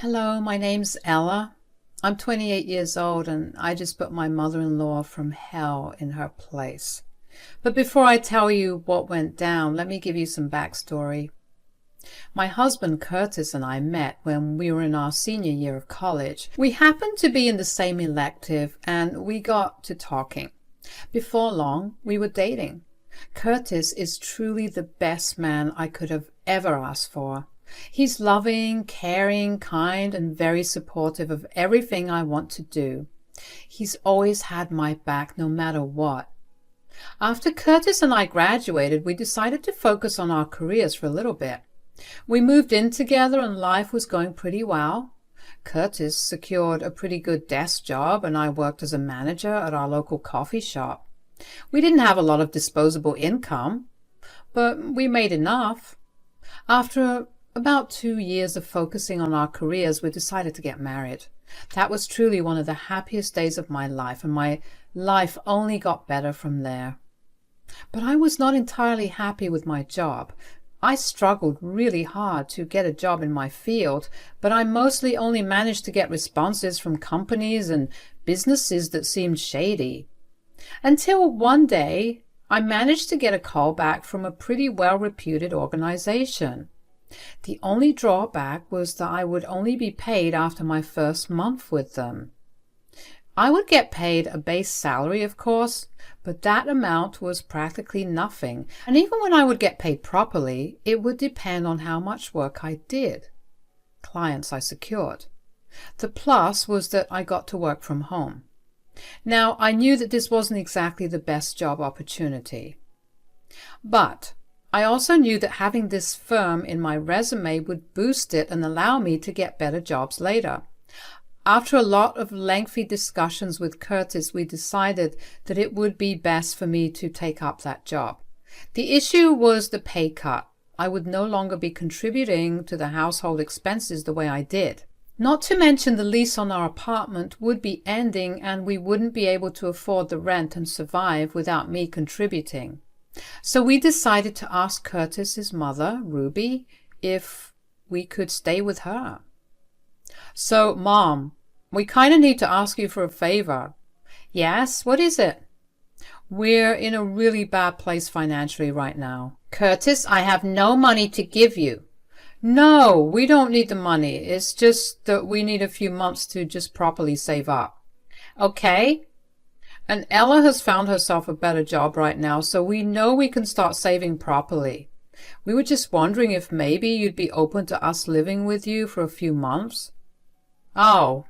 Hello, my name's Ella. I'm 28 years old and I just put my mother-in-law from hell in her place. But before I tell you what went down, let me give you some backstory. My husband Curtis and I met when we were in our senior year of college. We happened to be in the same elective and we got to talking. Before long, we were dating. Curtis is truly the best man I could have ever asked for. He's loving, caring, kind, and very supportive of everything I want to do. He's always had my back no matter what. After Curtis and I graduated, we decided to focus on our careers for a little bit. We moved in together and life was going pretty well. Curtis secured a pretty good desk job and I worked as a manager at our local coffee shop. We didn't have a lot of disposable income, but we made enough. After about 2 years of focusing on our careers, we decided to get married. That was truly one of the happiest days of my life, and my life only got better from there. But I was not entirely happy with my job. I struggled really hard to get a job in my field, but I mostly only managed to get responses from companies and businesses that seemed shady. Until one day, I managed to get a call back from a pretty well-reputed organization. The only drawback was that I would only be paid after my first month with them. I would get paid a base salary, of course, but that amount was practically nothing, and even when I would get paid properly, it would depend on how much work I did, clients I secured. The plus was that I got to work from home. Now, I knew that this wasn't exactly the best job opportunity, but I also knew that having this firm in my resume would boost it and allow me to get better jobs later. After a lot of lengthy discussions with Curtis, we decided that it would be best for me to take up that job. The issue was the pay cut. I would no longer be contributing to the household expenses the way I did. Not to mention the lease on our apartment would be ending and we wouldn't be able to afford the rent and survive without me contributing. So we decided to ask Curtis's mother, Ruby, if we could stay with her. So, Mom, we kind of need to ask you for a favor. Yes, what is it? We're in a really bad place financially right now. Curtis, I have no money to give you. No, we don't need the money. It's just that we need a few months to just properly save up. Okay? And Ella has found herself a better job right now, so we know we can start saving properly. We were just wondering if maybe you'd be open to us living with you for a few months. Oh.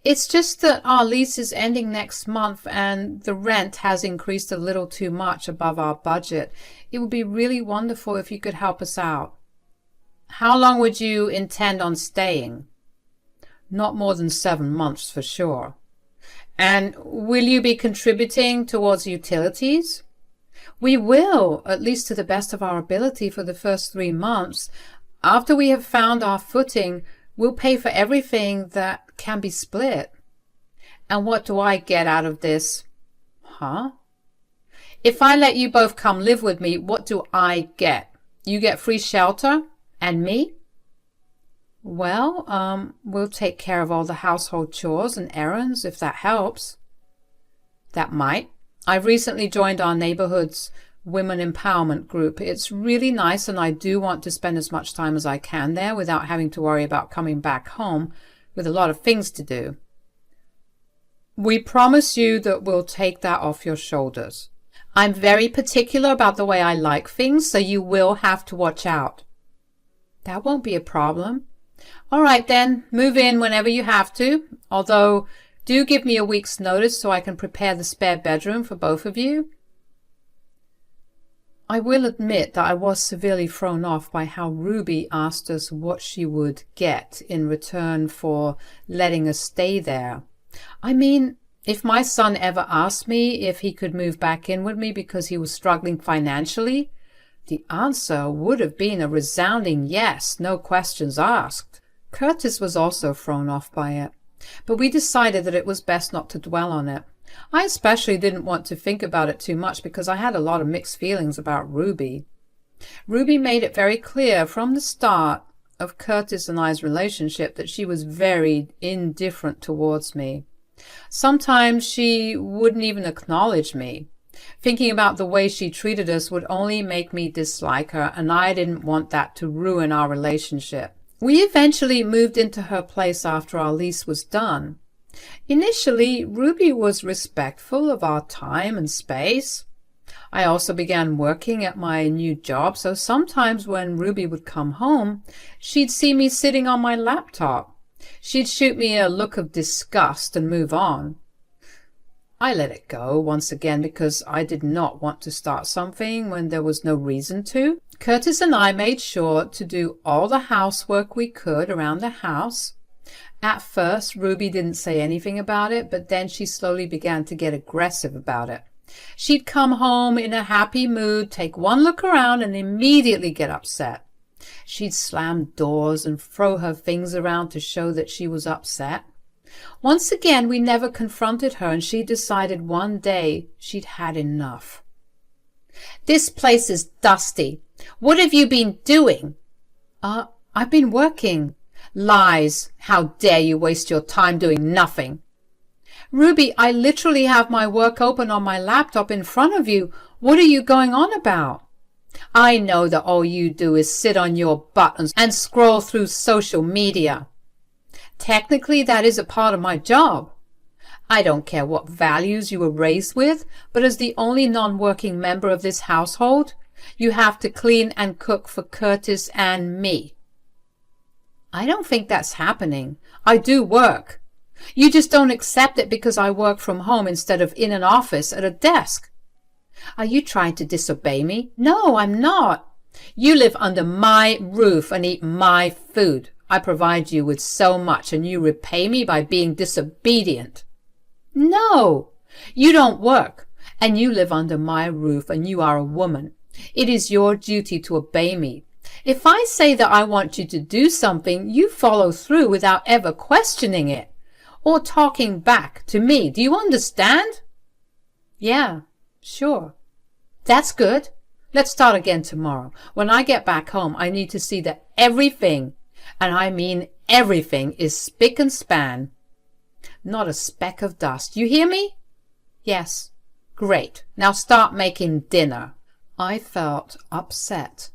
It's just that our lease is ending next month and the rent has increased a little too much above our budget. It would be really wonderful if you could help us out. How long would you intend on staying? Not more than 7 months for sure. And will you be contributing towards utilities? We will, at least to the best of our ability for the first 3 months. After we have found our footing, we'll pay for everything that can be split. And what do I get out of this? Huh? If I let you both come live with me, what do I get? You get free shelter? And me? Well, we'll take care of all the household chores and errands, if that helps. That might. I've recently joined our neighborhood's women empowerment group. It's really nice, and I do want to spend as much time as I can there without having to worry about coming back home with a lot of things to do. We promise you that we'll take that off your shoulders. I'm very particular about the way I like things, so you will have to watch out. That won't be a problem. All right then, move in whenever you have to, although do give me a week's notice so I can prepare the spare bedroom for both of you. I will admit that I was severely thrown off by how Ruby asked us what she would get in return for letting us stay there. I mean, if my son ever asked me if he could move back in with me because he was struggling financially, the answer would have been a resounding yes, no questions asked. Curtis was also thrown off by it, but we decided that it was best not to dwell on it. I especially didn't want to think about it too much because I had a lot of mixed feelings about Ruby. Ruby made it very clear from the start of Curtis and I's relationship that she was very indifferent towards me. Sometimes she wouldn't even acknowledge me. Thinking about the way she treated us would only make me dislike her, and I didn't want that to ruin our relationship. We eventually moved into her place after our lease was done. Initially, Ruby was respectful of our time and space. I also began working at my new job, so sometimes when Ruby would come home, she'd see me sitting on my laptop. She'd shoot me a look of disgust and move on. I let it go once again because I did not want to start something when there was no reason to. Curtis and I made sure to do all the housework we could around the house. At first, Ruby didn't say anything about it, but then she slowly began to get aggressive about it. She'd come home in a happy mood, take one look around, and immediately get upset. She'd slam doors and throw her things around to show that she was upset. Once again, we never confronted her, and she decided one day she'd had enough. "This place is dusty. What have you been doing?" I've been working." "Lies. How dare you waste your time doing nothing?" "Ruby, I literally have my work open on my laptop in front of you. What are you going on about?" "I know that all you do is sit on your butt and scroll through social media." "Technically, that is a part of my job." "I don't care what values you were raised with, but as the only non-working member of this household, you have to clean and cook for Curtis and me." "I don't think that's happening. I do work. You just don't accept it because I work from home instead of in an office at a desk." "Are you trying to disobey me?" "No, I'm not." "You live under my roof and eat my food. I provide you with so much, and you repay me by being disobedient." "No, you don't work, and you live under my roof, and you are a woman. It is your duty to obey me. If I say that I want you to do something, you follow through without ever questioning it or talking back to me. Do you understand?" "Yeah, sure." "That's good. Let's start again tomorrow. When I get back home, I need to see that everything, and I mean everything, is spick and span. Not a speck of dust. You hear me?" "Yes." "Great. Now start making dinner." I felt upset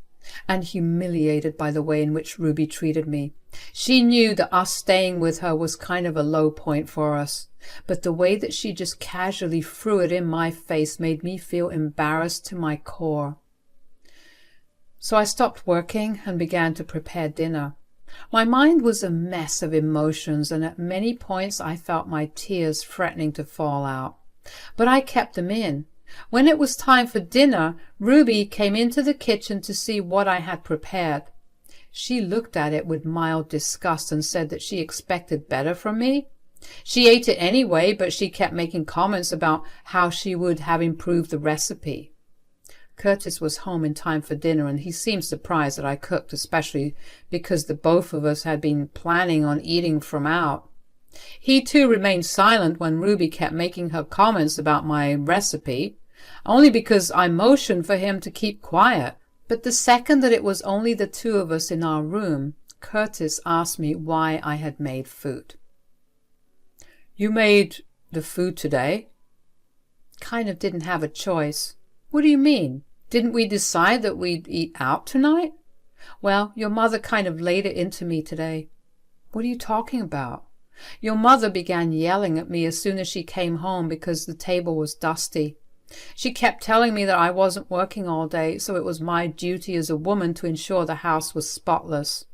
and humiliated by the way in which Ruby treated me. She knew that us staying with her was kind of a low point for us, but the way that she just casually threw it in my face made me feel embarrassed to my core. So I stopped working and began to prepare dinner. My mind was a mess of emotions, and at many points I felt my tears threatening to fall out. But I kept them in. When it was time for dinner, Ruby came into the kitchen to see what I had prepared. She looked at it with mild disgust and said that she expected better from me. She ate it anyway, but she kept making comments about how she would have improved the recipe. Curtis was home in time for dinner, and he seemed surprised that I cooked, especially because the both of us had been planning on eating from out. He too remained silent when Ruby kept making her comments about my recipe, only because I motioned for him to keep quiet. But the second that it was only the two of us in our room, Curtis asked me why I had made food. "You made the food today?" "Kind of didn't have a choice." "What do you mean? Didn't we decide that we'd eat out tonight?" "Well, your mother kind of laid it into me today." "What are you talking about?" "Your mother began yelling at me as soon as she came home because the table was dusty. She kept telling me that I wasn't working all day, so it was my duty as a woman to ensure the house was spotless."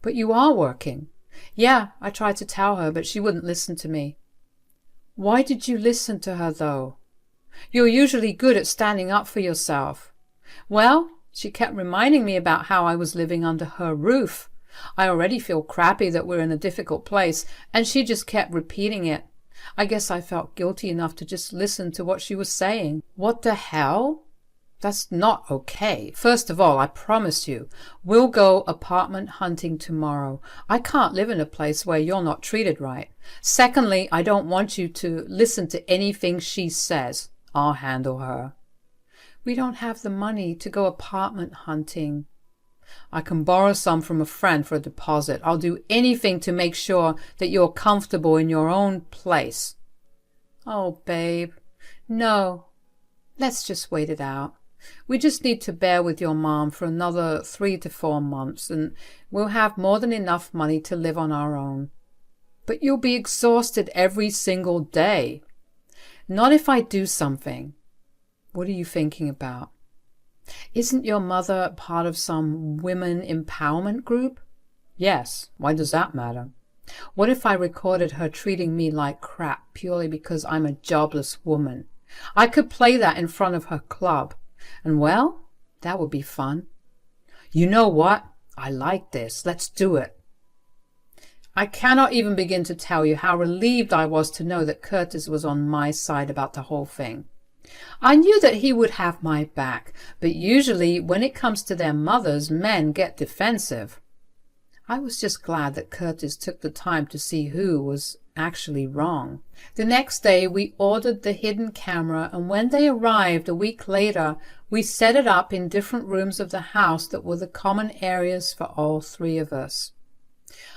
"But you are working." "Yeah, I tried to tell her, but she wouldn't listen to me." "Why did you listen to her, though? You're usually good at standing up for yourself." "Well, she kept reminding me about how I was living under her roof. I already feel crappy that we're in a difficult place, and she just kept repeating it. I guess I felt guilty enough to just listen to what she was saying." "What the hell? That's not okay. First of all, I promise you, we'll go apartment hunting tomorrow. I can't live in a place where you're not treated right. Secondly, I don't want you to listen to anything she says. I'll handle her." "We don't have the money to go apartment hunting." I can borrow some from a friend for a deposit. I'll do anything to make sure that you're comfortable in your own place. Oh, babe, no. Let's just wait it out. We just need to bear with your mom for another 3 to 4 months, and we'll have more than enough money to live on our own. But you'll be exhausted every single day. Not if I do something. What are you thinking about? Isn't your mother part of some women empowerment group? Yes. Why does that matter? What if I recorded her treating me like crap purely because I'm a jobless woman? I could play that in front of her club. And well, that would be fun. You know what? I like this. Let's do it. I cannot even begin to tell you how relieved I was to know that Curtis was on my side about the whole thing. I knew that he would have my back, but usually when it comes to their mothers, men get defensive. I was just glad that Curtis took the time to see who was actually wrong. The next day we ordered the hidden camera, and when they arrived a week later, we set it up in different rooms of the house that were the common areas for all 3 of us.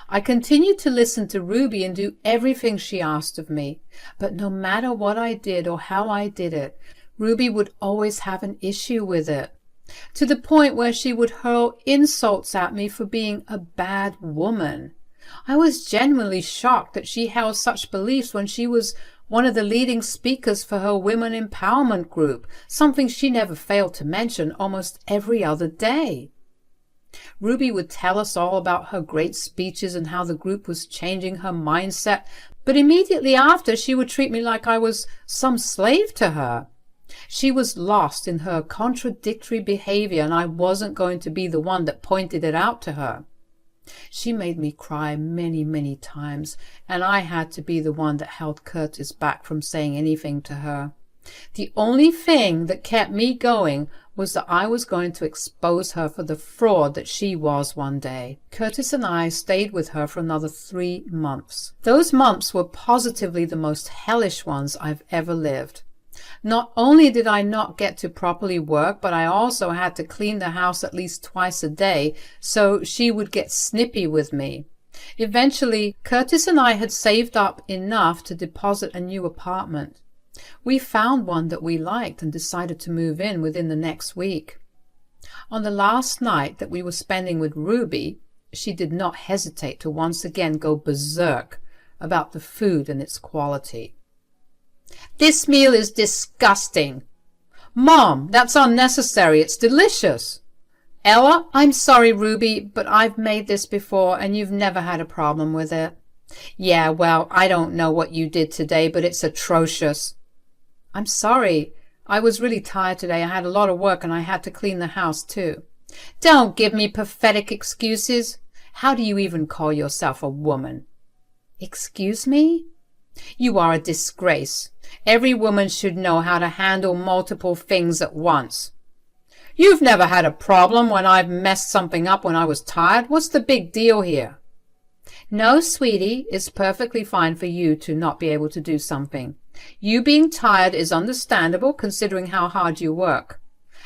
I continued to listen to Ruby and do everything she asked of me, but no matter what I did or how I did it, Ruby would always have an issue with it, to the point where she would hurl insults at me for being a bad woman. I was genuinely shocked that she held such beliefs when she was one of the leading speakers for her women empowerment group, something she never failed to mention almost every other day. Ruby would tell us all about her great speeches and how the group was changing her mindset, but immediately after she would treat me like I was some slave to her. She was lost in her contradictory behavior, and I wasn't going to be the one that pointed it out to her. She made me cry many, many times, and I had to be the one that held Curtis back from saying anything to her. The only thing that kept me going was that I was going to expose her for the fraud that she was one day. Curtis and I stayed with her for another 3 months. Those months were positively the most hellish ones I've ever lived. Not only did I not get to properly work, but I also had to clean the house at least twice a day, so she would get snippy with me. Eventually, Curtis and I had saved up enough to deposit a new apartment. We found one that we liked and decided to move in within the next week. On the last night that we were spending with Ruby, she did not hesitate to once again go berserk about the food and its quality. "This meal is disgusting." "Mom, that's unnecessary. It's delicious." "Ella, I'm sorry, Ruby, but I've made this before and you've never had a problem with it." "Yeah, well, I don't know what you did today, but it's atrocious." "I'm sorry. I was really tired today. I had a lot of work and I had to clean the house too." "Don't give me pathetic excuses. How do you even call yourself a woman?" "Excuse me?" "You are a disgrace. Every woman should know how to handle multiple things at once." "You've never had a problem when I've messed something up when I was tired. What's the big deal here?" "No, sweetie, it's perfectly fine for you to not be able to do something. You being tired is understandable considering how hard you work.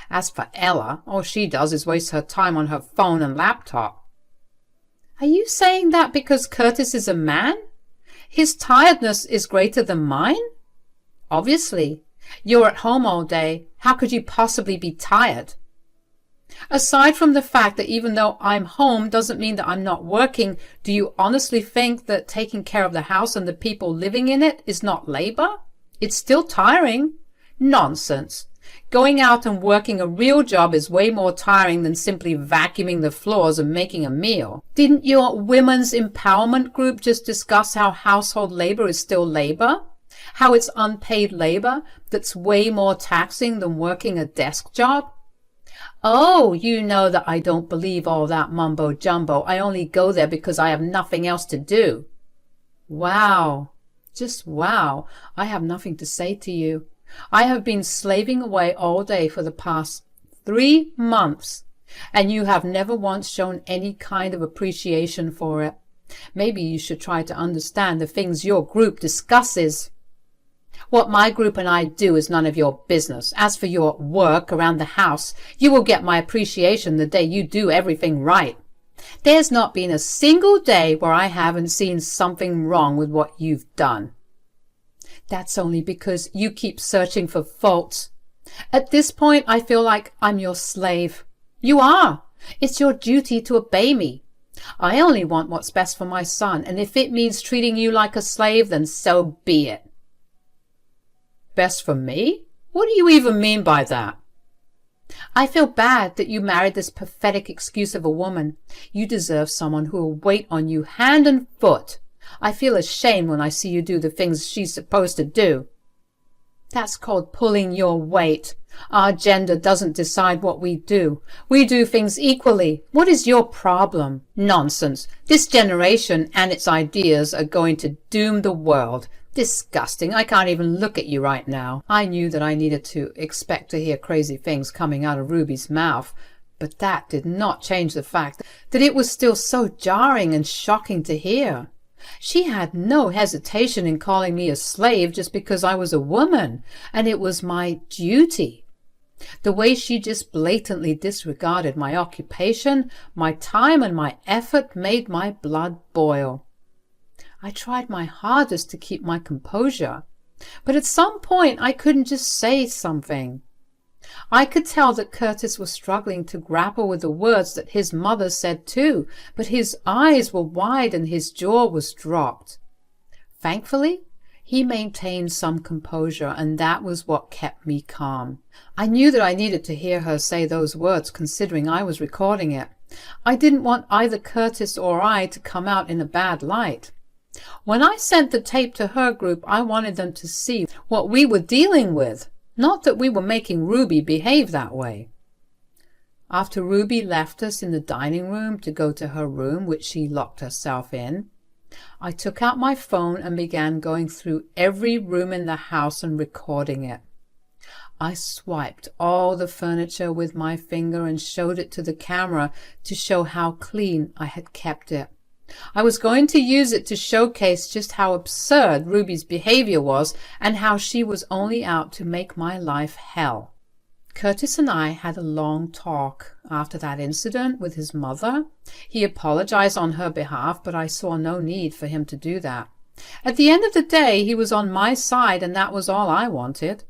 As for Ella, all she does is waste her time on her phone and laptop." "Are you saying that because Curtis is a man? His tiredness is greater than mine?" "Obviously. You're at home all day. How could you possibly be tired?" "Aside from the fact that even though I'm home doesn't mean that I'm not working, do you honestly think that taking care of the house and the people living in it is not labor? It's still tiring." "Nonsense. Going out and working a real job is way more tiring than simply vacuuming the floors and making a meal. Didn't your women's empowerment group just discuss how household labor is still labor? How it's unpaid labor that's way more taxing than working a desk job?" "Oh, you know that I don't believe all that mumbo-jumbo. I only go there because I have nothing else to do." Wow. Just wow. I have nothing to say to you. I have been slaving away all day for the past 3 months, and you have never once shown any kind of appreciation for it. Maybe you should try to understand the things your group discusses. What my group and I do is none of your business. As for your work around the house, you will get my appreciation the day you do everything right. There's not been a single day where I haven't seen something wrong with what you've done. That's only because you keep searching for faults. At this point, I feel like I'm your slave. You are. It's your duty to obey me. I only want what's best for my son, and if it means treating you like a slave, then so be it. Best for me? What do you even mean by that? I feel bad that you married this pathetic excuse of a woman. You deserve someone who will wait on you hand and foot. I feel ashamed when I see you do the things she's supposed to do. That's called pulling your weight. Our gender doesn't decide what we do. We do things equally. What is your problem? Nonsense. This generation and its ideas are going to doom the world. Disgusting. I can't even look at you right now. I knew that I needed to expect to hear crazy things coming out of Ruby's mouth, but that did not change the fact that it was still so jarring and shocking to hear. She had no hesitation in calling me a slave just because I was a woman, and it was my duty. The way she just blatantly disregarded my occupation, my time, and my effort made my blood boil. I tried my hardest to keep my composure, but at some point I couldn't just say something. I could tell that Curtis was struggling to grapple with the words that his mother said too, but his eyes were wide and his jaw was dropped. Thankfully, he maintained some composure, and that was what kept me calm. I knew that I needed to hear her say those words, considering I was recording it. I didn't want either Curtis or I to come out in a bad light. When I sent the tape to her group, I wanted them to see what we were dealing with. Not that we were making Ruby behave that way. After Ruby left us in the dining room to go to her room, which she locked herself in, I took out my phone and began going through every room in the house and recording it. I swiped all the furniture with my finger and showed it to the camera to show how clean I had kept it. I was going to use it to showcase just how absurd Ruby's behavior was and how she was only out to make my life hell. Curtis and I had a long talk after that incident with his mother. He apologized on her behalf, but I saw no need for him to do that. At the end of the day, he was on my side, and that was all I wanted.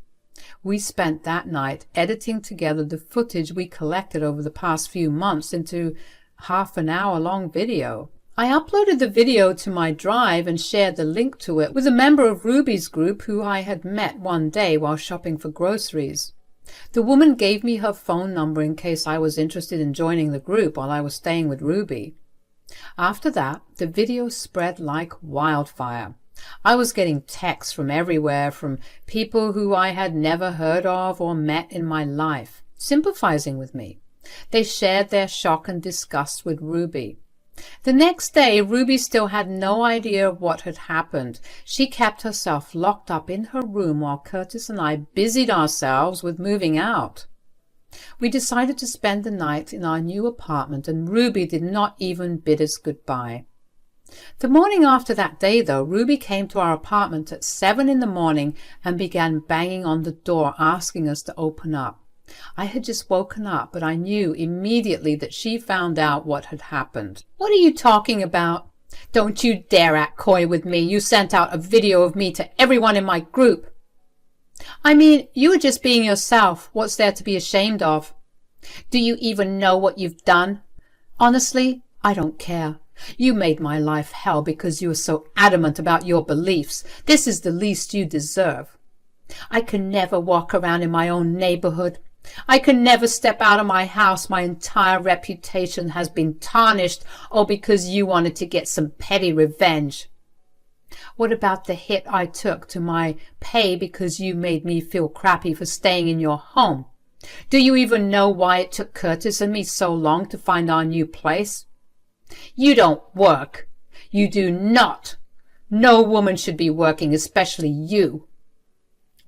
We spent that night editing together the footage we collected over the past few months into half-an-hour-long video. I uploaded the video to my drive and shared the link to it with a member of Ruby's group who I had met one day while shopping for groceries. The woman gave me her phone number in case I was interested in joining the group while I was staying with Ruby. After that, the video spread like wildfire. I was getting texts from everywhere, from people who I had never heard of or met in my life, sympathizing with me. They shared their shock and disgust with Ruby. The next day, Ruby still had no idea of what had happened. She kept herself locked up in her room while Curtis and I busied ourselves with moving out. We decided to spend the night in our new apartment, and Ruby did not even bid us goodbye. The morning after that day, though, Ruby came to our apartment at 7 in the morning and began banging on the door, asking us to open up. I had just woken up, but I knew immediately that she found out what had happened. "What are you talking about? Don't you dare act coy with me. You sent out a video of me to everyone in my group." "I mean, you were just being yourself. What's there to be ashamed of? Do you even know what you've done? Honestly, I don't care. You made my life hell because you were so adamant about your beliefs. This is the least you deserve. I can never walk around in my own neighborhood. I can never step out of my house. My entire reputation has been tarnished, all because you wanted to get some petty revenge. What about the hit I took to my pay because you made me feel crappy for staying in your home? Do you even know why it took Curtis and me so long to find our new place? You don't work. You do not. No woman should be working, especially you."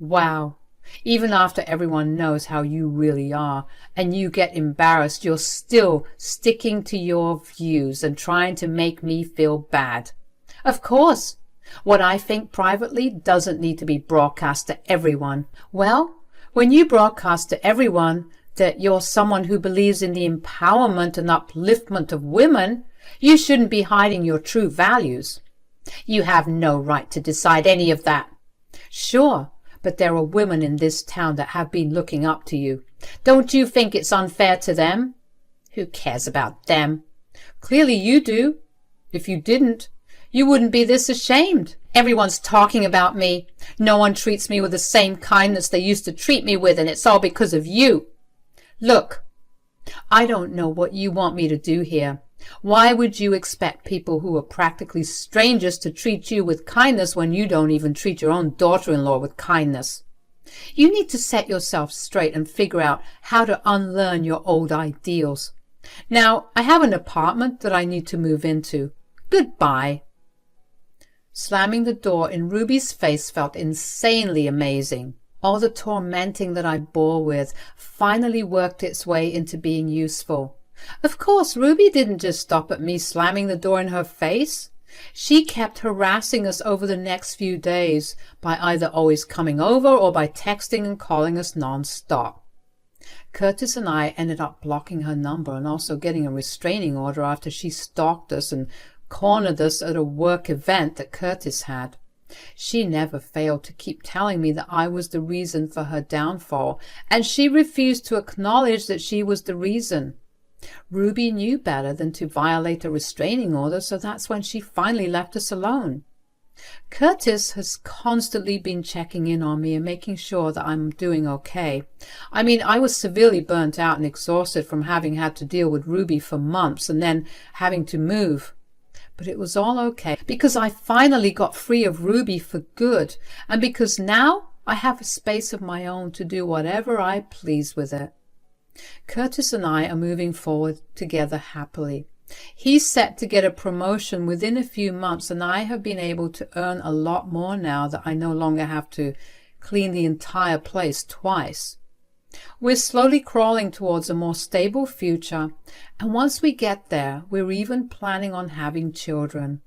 Wow. Even after everyone knows how you really are and you get embarrassed, you're still sticking to your views and trying to make me feel bad. Of course. What I think privately doesn't need to be broadcast to everyone. Well, when you broadcast to everyone that you're someone who believes in the empowerment and upliftment of women, you shouldn't be hiding your true values. You have no right to decide any of that. Sure, but there are women in this town that have been looking up to you. Don't you think it's unfair to them? Who cares about them? Clearly you do. If you didn't, you wouldn't be this ashamed. Everyone's talking about me. No one treats me with the same kindness they used to treat me with, and it's all because of you. Look, I don't know what you want me to do here. Why would you expect people who are practically strangers to treat you with kindness when you don't even treat your own daughter-in-law with kindness? You need to set yourself straight and figure out how to unlearn your old ideals. Now, I have an apartment that I need to move into. Goodbye. Slamming the door in Ruby's face felt insanely amazing. All the tormenting that I bore with finally worked its way into being useful. Of course, Ruby didn't just stop at me slamming the door in her face. She kept harassing us over the next few days by either always coming over or by texting and calling us non-stop. Curtis and I ended up blocking her number and also getting a restraining order after she stalked us and cornered us at a work event that Curtis had. She never failed to keep telling me that I was the reason for her downfall, and she refused to acknowledge that she was the reason. Ruby knew better than to violate a restraining order, so that's when she finally left us alone. Curtis has constantly been checking in on me and making sure that I'm doing okay. I mean, I was severely burnt out and exhausted from having had to deal with Ruby for months and then having to move. But it was all okay because I finally got free of Ruby for good, and because now I have a space of my own to do whatever I please with it. Curtis and I are moving forward together happily. He's set to get a promotion within a few months, and I have been able to earn a lot more now that I no longer have to clean the entire place twice. We're slowly crawling towards a more stable future, and once we get there, we're even planning on having children.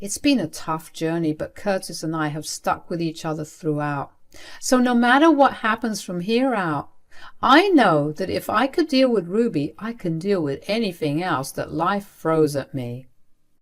It's been a tough journey, but Curtis and I have stuck with each other throughout. So no matter what happens from here out, I know that if I could deal with Ruby, I can deal with anything else that life throws at me.